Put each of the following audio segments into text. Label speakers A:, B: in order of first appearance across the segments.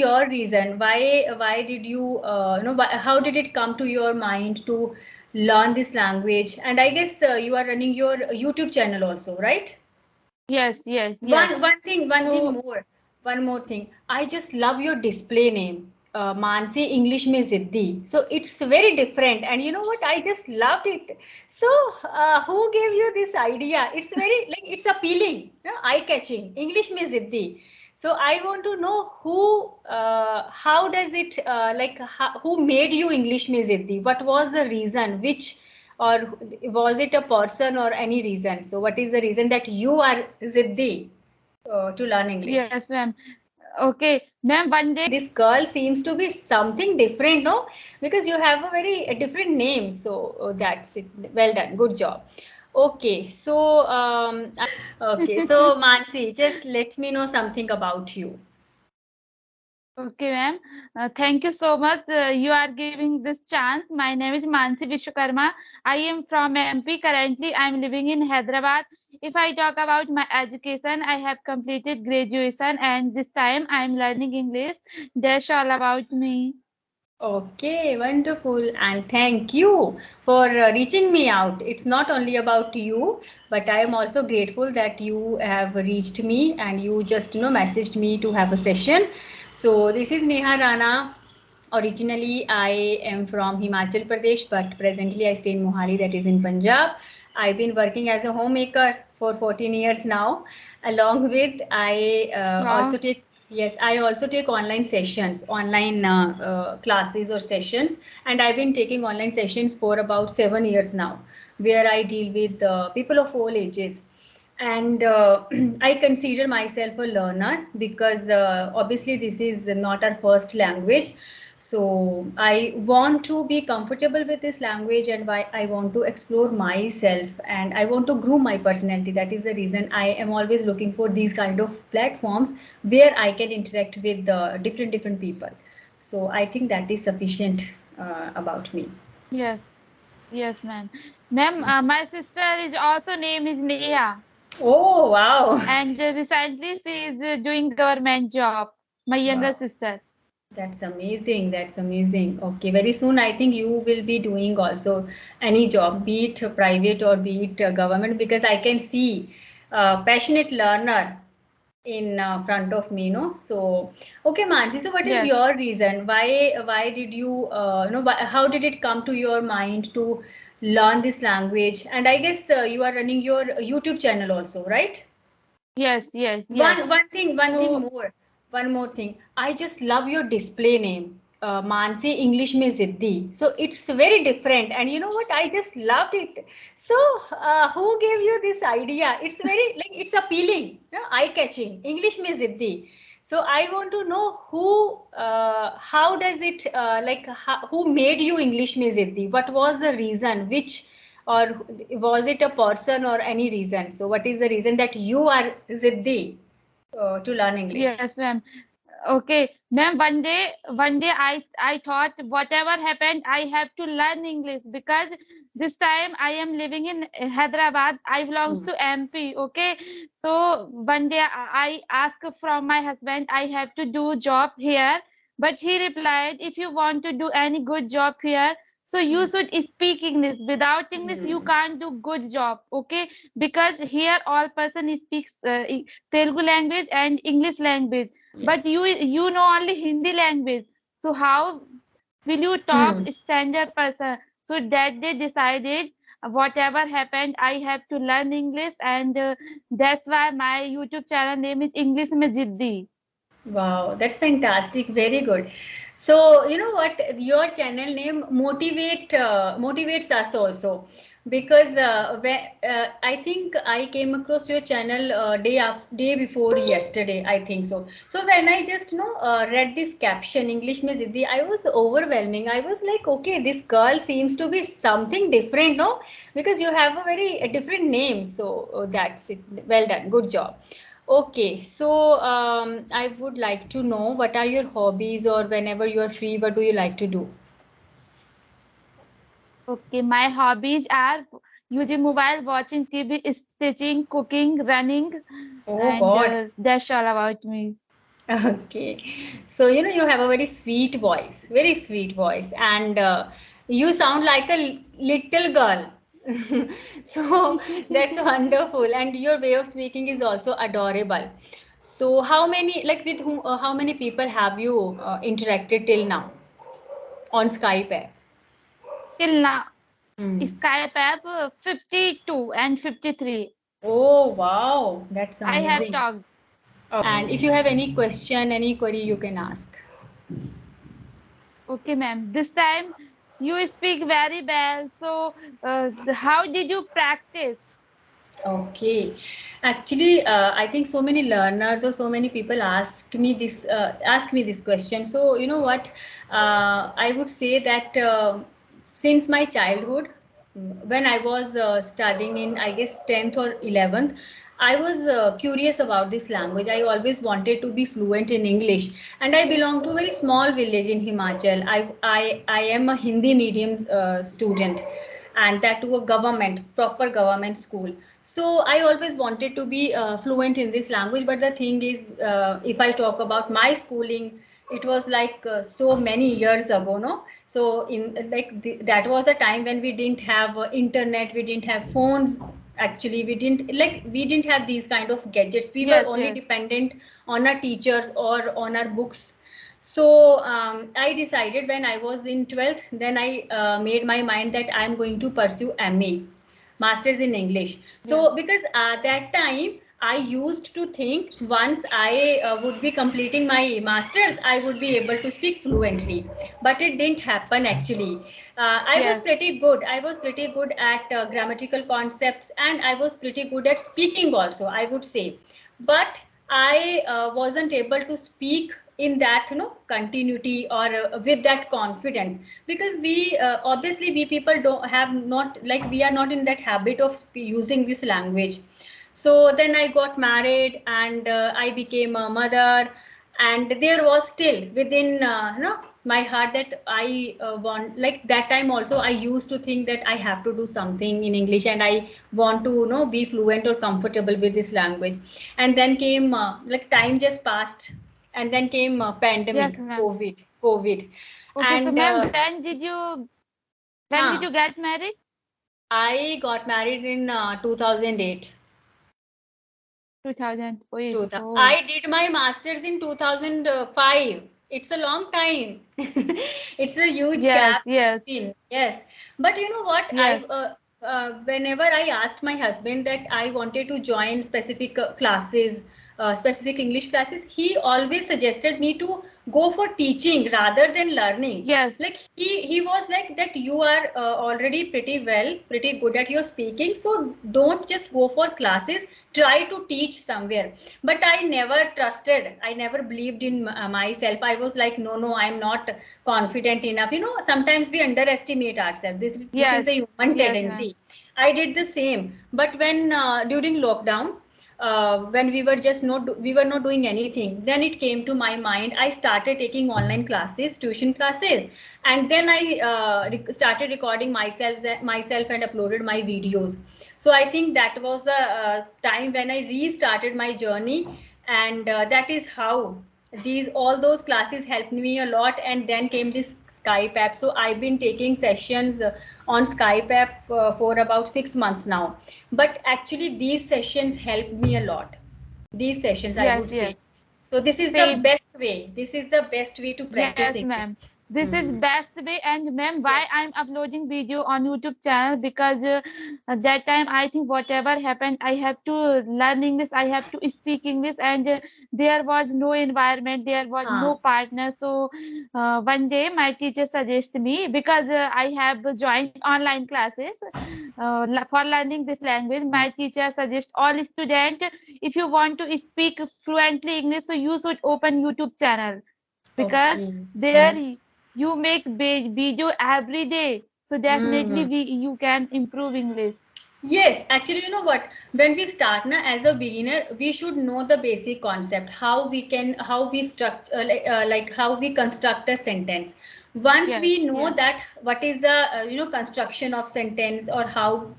A: your reason? Why did you how did it come to your mind to learn this language? And I guess you are running your YouTube channel also, right?
B: Yes, yes, yes.
A: One thing
B: So
A: more. One more thing. I just love your display name. Manse English में ziddi. So it's very different. And you know what? I just loved it. So who gave you this idea? It's very like it's appealing, eye-catching. English में ziddi. So I want to know how does it who made you English में ziddi? What was the reason? Or was it a person or any reason? So what is the reason that you are ziddi to learn English?
B: yes, ma'am. Okay, ma'am. One day,
A: This girl seems to be something different, no? Because you have a very different name. So that's it. Well done. Good job. Okay, so so Mansi, just let me know something about you.
B: okay, ma'am. Thank you so much. You are giving this chance. My name is Mansi Vishwakarma. I am from MP. Currently, I am living in Hyderabad. If I talk about my education, I have completed graduation, and this time I am learning English. That's all about me.
A: Okay, wonderful. And thank you for reaching me out. It's not only about you, but I am also grateful that you have reached me and you just, messaged me to have a session. So this is Neha Rana. Originally, I am from Himachal Pradesh, but presently I stay in Mohali, that is in Punjab. I've been working as a homemaker for 14 years now. Along with, I
B: Wow.
A: also take Yes, I also take online sessions, online classes or sessions, and I've been taking online sessions for about 7 years now, where I deal with people of all ages. And I consider myself a learner because obviously this is not our first language. So I want to be comfortable with this language and why I want to explore myself and I want to groom my personality. That is the reason I am always looking for these kind of platforms where I can interact with different people. So I think that is sufficient about me.
B: Yes, yes, ma'am. Ma'am, my sister is also name is Neha,
A: Oh, wow.
B: and recently she is doing government job. My younger
A: Wow.
B: sister.
A: That's amazing. That's amazing. Okay, very soon I think you will be doing also any job, be it private or be it government, because I can see passionate learner in front of me, no? So, okay, Mansi. So, what is
B: Yes.
A: your reason? Why did you, how did it come to your mind to learn this language? And I guess you are running your YouTube channel also, right?
B: Yes, yes, yes.
A: One thing
B: So,
A: more. One more thing. I just love your display name. Manse English में ziddi. So it's very different. And you know what? I just loved it. So who gave you this idea? It's very like it's appealing, eye-catching. English में ziddi. So I want to know how does it who made you English में ziddi? What was the reason? Or was it a person or any reason? So what is the reason that you are ziddi to learn English?
B: yes, ma'am. Okay, ma'am. One day, I thought whatever happened, I have to learn English because this time I am living in Hyderabad. I belongs
A: Hmm.
B: to MP. Okay, so one day I asked from my husband, I have to do job here, but he replied, if you want to do any good job here, so you should speak English. Without English, you
A: Hmm.
B: can't do good job. Okay, because here all person speaks Telugu language and English language, but you
A: Yes.
B: you know only Hindi language. So how will you talk
A: Hmm.
B: standard person? So that they decided whatever happened, I have to learn English, and that's why my YouTube channel name is English में जिद्दी.
A: Wow, that's fantastic. Very good. So, you know what? Your channel name motivates us also because I think I came across your channel day before yesterday. I think so. So when I just read this caption English में जिद्दी, I was overwhelming. I was like, okay, this girl seems to be something different, no? Because you have a very different name. So that's it. Well done. Good job. Okay, so I would like to know what are your hobbies or whenever you are free, what do you like to do?
B: Okay, my hobbies are using mobile, watching TV, stitching, cooking, running,
A: Oh
B: and
A: God.
B: that's all about me.
A: Okay. So, you have a very sweet voice, and you sound like a little girl. So that's wonderful, and your way of speaking is also adorable. So, how many people have you interacted till now on Skype app?
B: Till now,
A: Hmm.
B: Skype app 52 and 53.
A: Oh, wow, that's
B: I have
A: amazing.
B: talked.
A: And if you have any question, any query, you can ask.
B: Okay, ma'am. This time you speak very well. So, how did you practice?
A: Okay. Actually, I think so many learners or so many people asked me this question. So, you know what? I would say that since my childhood, when I was studying in, I guess, 10th or 11th, I was curious about this language. I always wanted to be fluent in English, and I belong to a very small village in Himachal. I am a Hindi medium student, and that to a proper government school. So I always wanted to be fluent in this language, but the thing is, if I talk about my schooling, it was like so many years ago, no? So that was a time when we didn't have internet, we didn't have phones. Actually, we didn't have these kind of gadgets. We were
B: Yes,
A: only
B: yes.
A: dependent on our teachers or on our books. So I decided when I was in 12th, then I made my mind that I'm going to pursue MA, Masters in English. So
B: Yes.
A: because at that time, I used to think once I would be completing my masters, I would be able to speak fluently. But it didn't happen actually. I was
B: Yes.
A: pretty good. I was pretty good at grammatical concepts, and I was pretty good at speaking also, I would say. But I wasn't able to speak in that continuity or with that confidence, because we obviously we people don't have not like we are not in that habit of using this language. So then I got married, and I became a mother, and there was still within my heart that I want, like that time also I used to think that I have to do something in English, and I want to be fluent or comfortable with this language. And then came like time just passed, and then came pandemic,
B: Yes, ma'am.
A: covid.
B: Okay, so
A: And
B: ma'am, when did
A: huh,
B: you get married?
A: I got married in 2008.
B: 2008. Oh,
A: I did my master's in 2005. It's a long time. It's a huge
B: yes,
A: gap in
B: yes,
A: between. Yes. But you know what?
B: yes,
A: Whenever I asked my husband that I wanted to join specific classes, specific English classes, he always suggested me to go for teaching rather than learning.
B: yes,
A: Like he was like that, you are already pretty good at your speaking, so don't just go for classes, try to teach somewhere. But I never trusted, I never believed in myself. I was like, no, no, I'm not confident enough. Sometimes we underestimate ourselves. This is
B: yes,
A: a human
B: yes, ma'am.
A: tendency. I did the same. But when during lockdown, when we were not doing anything, then it came to my mind. I started taking online classes, tuition classes, and then I started recording myself and uploaded my videos. So I think that was the time when I restarted my journey, and that is how these all those classes helped me a lot. And then came this Skype app. So I've been taking sessions on Skype app for about 6 months now. But actually, these sessions helped me a lot. These sessions, I
B: Yes,
A: would
B: yes.
A: say. So this is the
B: Same.
A: best way. This is the best way to practice
B: Yes,
A: English.
B: ma'am. This is
A: Hmm.
B: best way. And ma'am, why
A: Yes.
B: I'm uploading video on YouTube channel? Because at that time I think whatever happened, I have to learn English. I have to speak English, and there was no environment, there was
A: Huh.
B: no partner. So one day my teacher suggested me, because I have joined online classes for learning this language. My teacher suggests all student, if you want to speak fluently English, so you should open YouTube channel, because
A: Okay.
B: there you make video every day, so definitely
A: Hmm.
B: you can improve English.
A: Yes, actually, you know what? When we start na, as a beginner, we should know the basic concept, how we structure, like how we construct a sentence. Once
B: Yes,
A: we know
B: yes,
A: that what is the construction of sentence, or how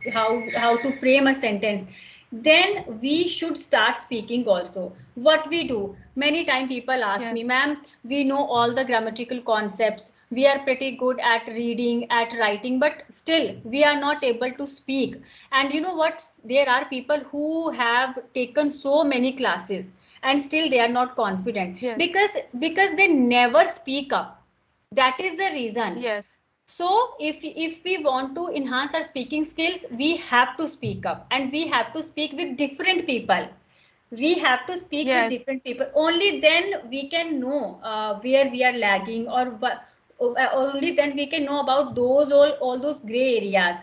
A: to frame a sentence, then we should start speaking also. What we do, many time people ask me,
B: Yes.
A: ma'am, we know all the grammatical concepts, we are pretty good at reading, at writing, but still we are not able to speak. And you know what, there are people who have taken so many classes and still they are not confident
B: Yes.
A: because they never speak up. That is the reason.
B: Yes.
A: So if we want to enhance our speaking skills, we have to speak up and we have to speak with different people. We have to speak with
B: Yes.
A: different people. Only then we can know where we are lagging, or only then we can know about those all those gray areas,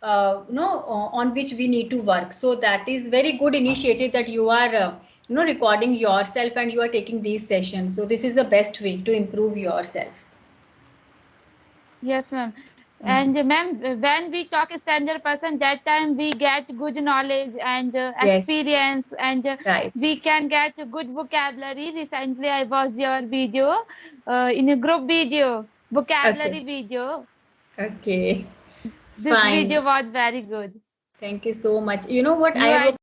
A: on which we need to work. So that is very good initiative that you are recording yourself and you are taking these sessions. So this is the best way to improve yourself.
B: Yes, ma'am.
A: Hmm.
B: And ma'am, when we talk standard person, that time we get good knowledge and
A: Yes,
B: experience, and we
A: right.
B: can get a good vocabulary. Recently, I watched your video in a group video,
A: Okay.
B: vocabulary video.
A: Okay.
B: This
A: Fine.
B: video was very good.
A: Thank you so much. You know what? I
B: New
A: have a